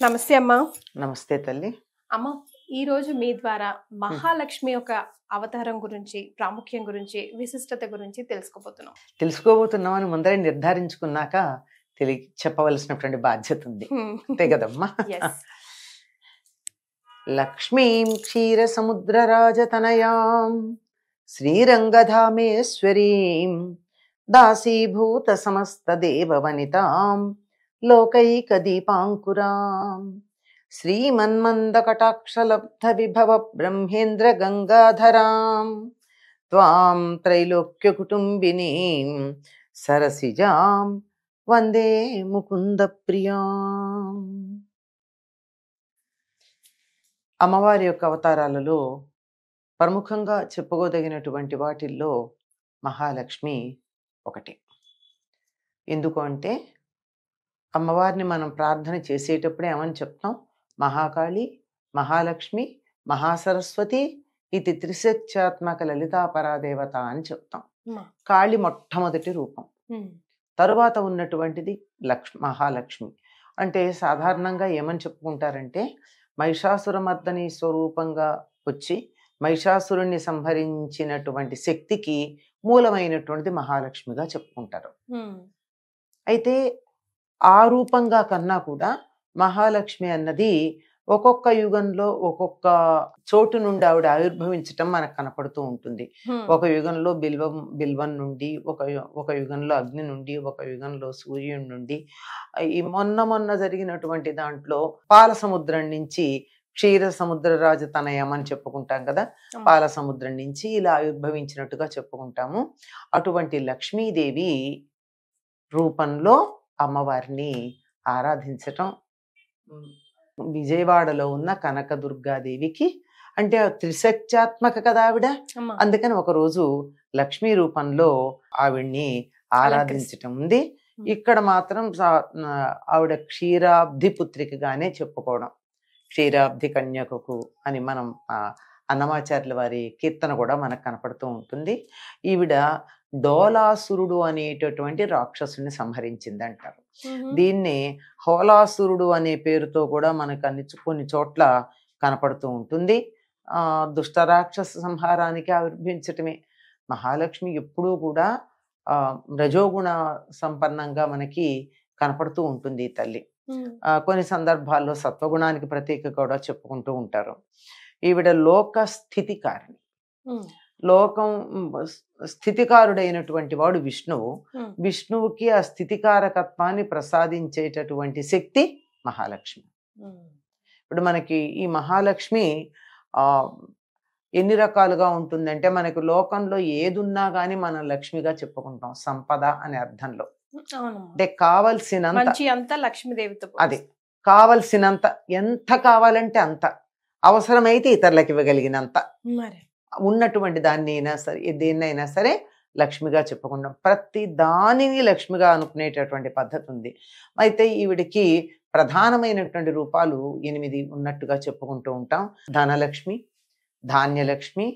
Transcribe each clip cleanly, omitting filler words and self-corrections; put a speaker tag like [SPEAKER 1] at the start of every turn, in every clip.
[SPEAKER 1] నమస్తే అమ్మా.
[SPEAKER 2] నమస్తే తల్లి.
[SPEAKER 1] అమ్మ, ఈ రోజు మీ ద్వారా మహాలక్ష్మి యొక్క అవతారం గురించి, ప్రాముఖ్యం గురించి, విశిష్టత గురించి
[SPEAKER 2] తెలుసుకోబోతున్నామని ముందరే నిర్ధారించుకున్నాక చెప్పవలసినటువంటి బాధ్యత ఉంది. అంతే కదమ్మా. లక్ష్మీం క్షీర సముద్రరాజతనయాం శ్రీరంగధామేశ్వరీం దాసీభూత సమస్త దేవవనితాం లోకైక దీపాంకురాం శ్రీమన్మందకటాక్షలబ్ధ విభవ బ్రహ్మేంద్ర గంగాధరాం త్వాం త్రైలోక్య కుటుంబినీం సరసిజాం వందే ముకుంద ప్రియాం. అమ్మవారి యొక్క అవతారాలలో ప్రముఖంగా చెప్పుకోదగినటువంటి వాటిల్లో మహాలక్ష్మి ఒకటి. ఎందుకు అంటే అమ్మవారిని మనం ప్రార్థన చేసేటప్పుడే ఏమని చెప్తాం? మహాకాళి, మహాలక్ష్మి, మహాసరస్వతి ఇది త్రిశక్త్యాత్మక లలితా పరాదేవత అని చెప్తాం. కాళి మొట్టమొదటి రూపం, తరువాత ఉన్నటువంటిది మహాలక్ష్మి. అంటే సాధారణంగా ఏమని చెప్పుకుంటారంటే మహిషాసురమర్దని స్వరూపంగా వచ్చి మహిషాసురుణ్ణి సంహరించినటువంటి శక్తికి మూలమైనటువంటిది మహాలక్ష్మిగా చెప్పుకుంటారు. అయితే ఆ రూపంగా కన్నా కూడా మహాలక్ష్మి అన్నది ఒక్కొక్క యుగంలో ఒక్కొక్క చోటు నుండి ఆవిడ ఆవిర్భవించటం మనకు కనపడుతూ ఉంటుంది. ఒక యుగంలో బిల్వం నుండి, ఒక యుగంలో అగ్ని నుండి, ఒక యుగంలో సూర్యుడి నుండి, ఈ మొన్న జరిగినటువంటి దాంట్లో పాల సముద్రం నుంచి క్షీర సముద్ర రాజతనయం అని చెప్పుకుంటాం కదా, పాల సముద్రం నుంచి ఇలా ఆవిర్భవించినట్టుగా చెప్పుకుంటాము. అటువంటి లక్ష్మీదేవి రూపంలో అమ్మవారిని ఆరాధించటం విజయవాడలో ఉన్న కనకదుర్గాదేవికి, అంటే త్రిశక్త్యాత్మక కదా ఆవిడ, అందుకని ఒకరోజు లక్ష్మీ రూపంలో ఆవిడ్ని ఆరాధించటం ఉంది. ఇక్కడ మాత్రం ఆవిడ క్షీరాబ్ది పుత్రికగానే చెప్పుకోవడం, క్షీరాబ్ది కన్యకకు అని మనం అన్నమాచార్యుల వారి కీర్తన కూడా మనకు కనపడుతూ ఉంటుంది. ఈవిడ డోలాసురుడు అనేటటువంటి రాక్షసుని సంహరించింది అంటారు. దీన్ని హోలాసురుడు అనే పేరుతో కూడా మనకు కొన్ని చోట్ల కనపడుతూ ఉంటుంది. దుష్టరాక్షస సంహారానికి ఆవిర్భించటమే. మహాలక్ష్మి ఎప్పుడూ కూడా రజోగుణ సంపన్నంగా మనకి కనపడుతూ ఉంటుంది ఈ తల్లి. కొన్ని సందర్భాల్లో సత్వగుణానికి ప్రతీక కూడా చెప్పుకుంటూ ఉంటారు. ఈవిడ లోక స్థితికారిణి. లోకం స్థితికారుడైనటువంటి వాడు విష్ణువు. విష్ణువుకి ఆ స్థితికారకత్వాన్ని ప్రసాదించేటటువంటి శక్తి మహాలక్ష్మి. ఇప్పుడు మనకి ఈ మహాలక్ష్మి ఎన్ని రకాలుగా ఉంటుందంటే, మనకు లోకంలో ఏదున్నా గానీ మనం లక్ష్మిగా చెప్పుకుంటాం, సంపద అనే అర్థంలో. అంటే కావలసినంత లక్ష్మీదేవితో, అది కావలసినంత, ఎంత కావాలంటే అంత, అవసరమైతే ఇతరులకు ఇవ్వగలిగినంత ఉన్నటువంటి దాన్ని అయినా సరే, దేన్నైనా సరే లక్ష్మిగా చెప్పుకుంటాం. ప్రతి దానిని లక్ష్మిగా అనుకునేటటువంటి పద్ధతి ఉంది. అయితే ఈవిడికి ప్రధానమైనటువంటి రూపాలు 8 ఉన్నట్టుగా చెప్పుకుంటూ ఉంటాం. ధనలక్ష్మి, ధాన్యలక్ష్మి,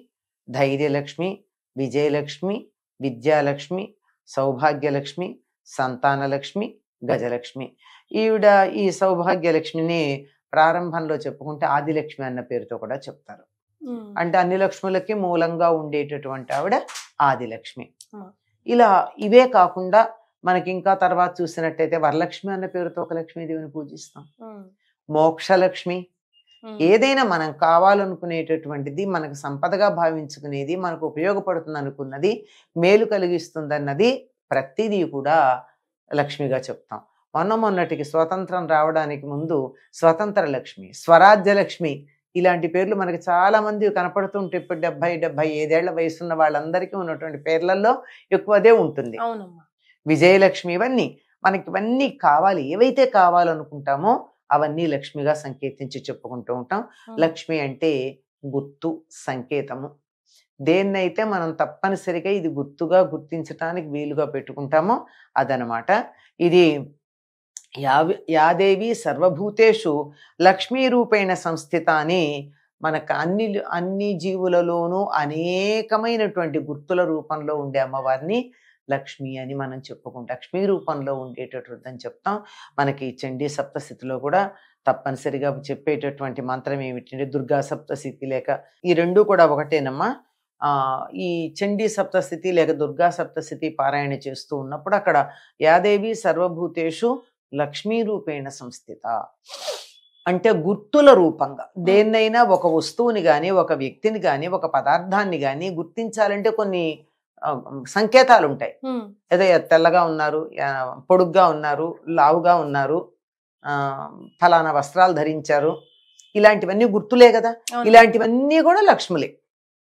[SPEAKER 2] ధైర్యలక్ష్మి, విజయలక్ష్మి, విద్యాలక్ష్మి, సౌభాగ్యలక్ష్మి, సంతానలక్ష్మి, గజలక్ష్మి. ఈవిడ ఈ సౌభాగ్యలక్ష్మిని ప్రారంభంలో చెప్పుకుంటే ఆదిలక్ష్మి అన్న పేరుతో కూడా చెప్తారు. అంటే అన్ని లక్ష్ములకి మూలంగా ఉండేటటువంటి ఆవిడ ఆదిలక్ష్మి. ఇలా ఇవే కాకుండా మనకి ఇంకా తర్వాత చూసినట్టయితే వరలక్ష్మి అన్న పేరుతో ఒక లక్ష్మీదేవిని పూజిస్తాం. మోక్షలక్ష్మి, ఏదైనా మనం కావాలనుకునేటటువంటిది, మనకు సంపదగా భావించుకునేది, మనకు ఉపయోగపడుతుంది అనుకున్నది, మేలు కలిగిస్తుందన్నది ప్రతిదీ కూడా లక్ష్మిగా చెప్తాం. మొన్నటికి స్వతంత్రం రావడానికి ముందు స్వతంత్ర లక్ష్మి, స్వరాజ్య లక్ష్మి, ఇలాంటి పేర్లు మనకి చాలా మంది కనపడుతుంటే, ఇప్పుడు 70-75 ఏళ్ల వయసున్న వాళ్ళందరికీ ఉన్నటువంటి పేర్లలో ఎక్కువ అదే ఉంటుంది. విజయలక్ష్మి, ఇవన్నీ మనకి ఇవన్నీ కావాలి, ఏవైతే కావాలనుకుంటామో అవన్నీ లక్ష్మిగా సంకేతించి చెప్పుకుంటూ ఉంటాం. లక్ష్మి అంటే గుర్తు, సంకేతము. దేన్నైతే మనం తప్పనిసరిగా ఇది గుర్తుగా గుర్తించటానికి వీలుగా పెట్టుకుంటామో అదనమాట. ఇది యాదేవి సర్వభూతేషు లక్ష్మీ రూపేణ సంస్థిత అని మనకు అన్ని జీవులలోనూ అనేకమైనటువంటి గుర్తుల రూపంలో ఉండే అమ్మవారిని లక్ష్మి అని మనం చెప్పుకుంటాం. లక్ష్మీ రూపంలో ఉండేటటువంటి అని చెప్తాం. మనకి చండీ సప్తశతిలో కూడా తప్పనిసరిగా చెప్పేటటువంటి మంత్రం ఏమిటంటే దుర్గా సప్తశతి లేక ఈ రెండు కూడా ఒకటేనమ్మా. ఈ చండీ సప్తశతి లేక దుర్గా సప్తశతి పారాయణ చేస్తూ ఉన్నప్పుడు అక్కడ యాదేవి సర్వభూతేషు లక్ష్మీ రూపేణ సంస్థిత అంటే గుర్తుల రూపంగా దేన్నైనా ఒక వస్తువుని కానీ ఒక వ్యక్తిని కానీ ఒక పదార్థాన్ని కానీ గుర్తించాలంటే కొన్ని సంకేతాలు ఉంటాయి. ఏదో తెల్లగా ఉన్నారు, పొడుగ్గా ఉన్నారు, లావుగా ఉన్నారు, ఫలానా వస్త్రాలు ధరించారు, ఇలాంటివన్నీ గుర్తులే కదా. ఇలాంటివన్నీ కూడా లక్ష్ములే,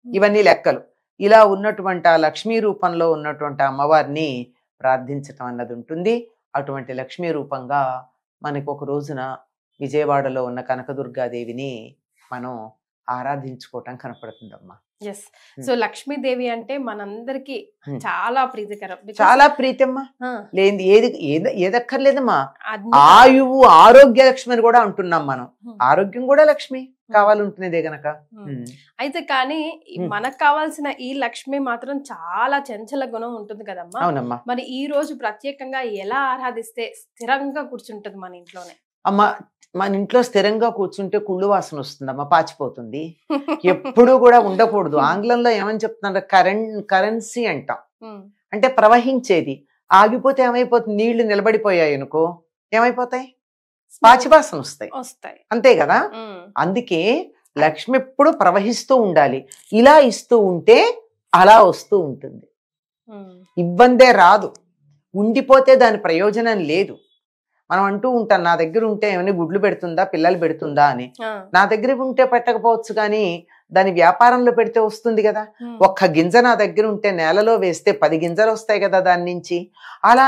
[SPEAKER 2] ఇవన్నీ లెక్కలు. ఇలా ఉన్నటువంటి ఆ లక్ష్మీ రూపంలో ఉన్నటువంటి అమ్మవారిని ప్రార్థించటం అన్నది ఉంటుంది. అటువంటి లక్ష్మీ రూపంగా మనకు ఒక రోజున విజయవాడలో ఉన్న కనకదుర్గాదేవిని మనం ఆరాధించుకోవటం కనపడుతుందమ్మా.
[SPEAKER 1] ఎస్. సో లక్ష్మీదేవి అంటే మనందరికి చాలా ప్రీతికరం,
[SPEAKER 2] చాలా ప్రీతమ్మా. లేని ఏదక్కర్లేదమ్మా. ఆయువు ఆరోగ్య లక్ష్మి అని కూడా అంటున్నాం మనం. ఆరోగ్యం కూడా లక్ష్మి కావాలంటున్నదే గనక.
[SPEAKER 1] అయితే కానీ మనకు కావాల్సిన ఈ లక్ష్మి మాత్రం చాలా చంచల గుణం ఉంటుంది కదమ్మా.
[SPEAKER 2] అవునమ్మా.
[SPEAKER 1] మరి ఈ రోజు ప్రత్యేకంగా ఎలా ఆరాధిస్తే స్థిరంగా కూర్చుంటది మన ఇంట్లోనే?
[SPEAKER 2] అమ్మ, మన ఇంట్లో స్థిరంగా కూర్చుంటే కుళ్ళు వాసన వస్తుందమ్మా, పాచిపోతుంది. ఎప్పుడు కూడా ఉండకూడదు. ఆంగ్లంలో ఏమని చెప్తున్నారు, కరెన్సీ అంటాం. అంటే ప్రవహించేది. ఆగిపోతే ఏమైపోతుంది, నీళ్లు నిలబడిపోయాయి అనుకో ఏమైపోతాయి, పాచివాసన వస్తాయి. అంతే కదా. అందుకే లక్ష్మి ఎప్పుడు ప్రవహిస్తూ ఉండాలి. ఇలా ఇస్తూ ఉంటే అలా వస్తూ ఉంటుంది, ఇబ్బందే రాదు. ఉండిపోతే దాని ప్రయోజనం లేదు. మనం అంటూ ఉంటాం, నా దగ్గర ఉంటే ఏమైనా గుడ్లు పెడుతుందా, పిల్లలు పెడుతుందా అని. నా దగ్గర ఉంటే పెట్టకపోవచ్చు, కానీ దాని వ్యాపారంలో పెడితే వస్తుంది కదా. ఒక్క గింజ నా దగ్గర ఉంటే నేలలో వేస్తే 10 గింజలు వస్తాయి కదా దాని నుంచి. అలా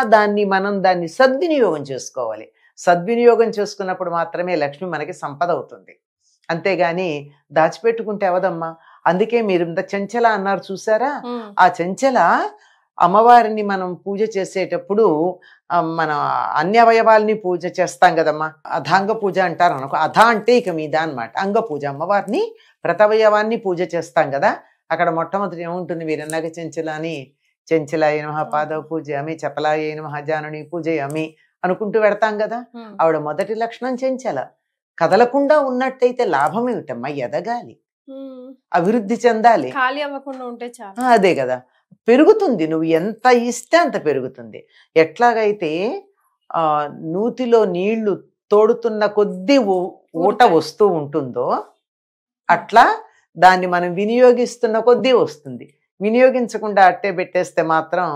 [SPEAKER 2] మనం దాన్ని సద్వినియోగం చేసుకోవాలి. సద్వినియోగం చేసుకున్నప్పుడు మాత్రమే లక్ష్మి మనకి సంపద అవుతుంది. అంతేగాని దాచిపెట్టుకుంటే అవదమ్మా. అందుకే మీరు ఇంత చెంచల అన్నారు చూసారా, ఆ చెంచల అమ్మవారిని మనం పూజ చేసేటప్పుడు మన అన్ని అవయవాల్ని పూజ చేస్తాం కదమ్మా. అధాంగ పూజ అంటారు అనుకో. అధ అంటే ఇక మీద అనమాట, అంగ పూజ. అమ్మవారిని ప్రతవయవాన్ని పూజ చేస్తాం కదా. అక్కడ మొట్టమొదటి ఏముంటుంది, వీరన్నగ చెంచలాని చెంచలాయ నమః పాదవ పూజయామి, చపలాయ నమః జానుని పూజయామి అనుకుంటూ పెడతాం కదా. ఆవిడ మొదటి లక్షణం చెంచల. కదలకుండా ఉన్నట్టయితే లాభం ఏమిటమ్మా, ఎదగాలి, అభివృద్ధి చెందాలి,
[SPEAKER 1] ఖాళీ అవ్వకుండా ఉంటే చాలు.
[SPEAKER 2] అదే కదా, పెరుగుతుంది. నువ్వు ఎంత ఇస్తే అంత పెరుగుతుంది. ఎట్లాగైతే నూతిలో నీళ్లు తోడుతున్న కొద్దీ ఊట వస్తూ ఉంటుందో అట్లా దాన్ని మనం వినియోగిస్తున్న కొద్దీ వస్తుంది. వినియోగించకుండా అట్టే పెట్టేస్తే మాత్రం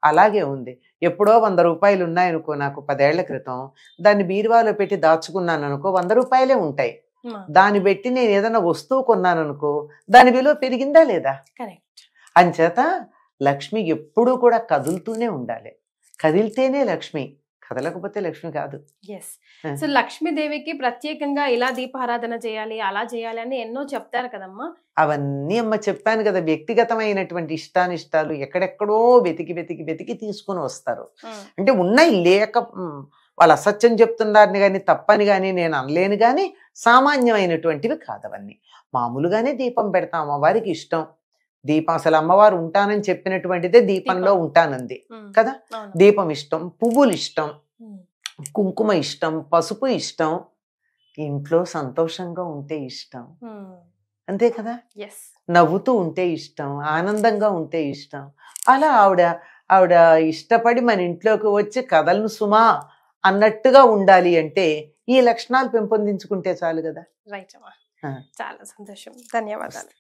[SPEAKER 2] అలాగే ఉంది. ఎప్పుడో 100 రూపాయలు ఉన్నాయనుకో నాకు 10 ఏళ్ల క్రితం, దాన్ని బీరువాలో పెట్టి దాచుకున్నాను అనుకో 100 రూపాయలే ఉంటాయి. దాన్ని పెట్టి నేను ఏదైనా వస్తువు కొన్నాను అనుకో దాని విలువ పెరిగిందా లేదా. అంచేత లక్ష్మి ఎప్పుడూ కూడా కదులుతూనే ఉండాలి. కదిలితేనే లక్ష్మి, కదలకపోతే లక్ష్మి కాదు.
[SPEAKER 1] సో లక్ష్మీదేవికి ప్రత్యేకంగా ఇలా దీపారాధన చేయాలి, అలా చేయాలి అని ఎన్నో చెప్తారు కదమ్మా.
[SPEAKER 2] అవన్నీ అమ్మ చెప్పాను కదా, వ్యక్తిగతమైనటువంటి ఇష్టానిష్టాలు ఎక్కడెక్కడో వెతికి వెతికి వెతికి తీసుకొని వస్తారు. అంటే ఉన్నాయి, లేక వాళ్ళు అసత్యం చెప్తున్నారని కానీ తప్పని కానీ నేను అనలేను, కానీ సామాన్యమైనటువంటివి కాదవన్నీ. మామూలుగానే దీపం పెడతాం, అమ్మవారికి ఇష్టం దీపం. అసలు అమ్మవారు ఉంటానని చెప్పినటువంటిదే దీపంలో ఉంటానంది కదా. దీపం ఇష్టం, పువ్వులు ఇష్టం, కుంకుమ ఇష్టం, పసుపు ఇష్టం, ఇంట్లో సంతోషంగా ఉంటే ఇష్టం, అంతే కదా. నవ్వుతూ ఉంటే ఇష్టం, ఆనందంగా ఉంటే ఇష్టం. అలా ఆవిడ ఇష్టపడి మన ఇంట్లోకి వచ్చి కదలను సుమా అన్నట్టుగా ఉండాలి అంటే ఈ లక్షణాలు పెంపొందించుకుంటే చాలు కదా.
[SPEAKER 1] రైట్ అమ్మా, చాలా సంతోషం, ధన్యవాదాలు.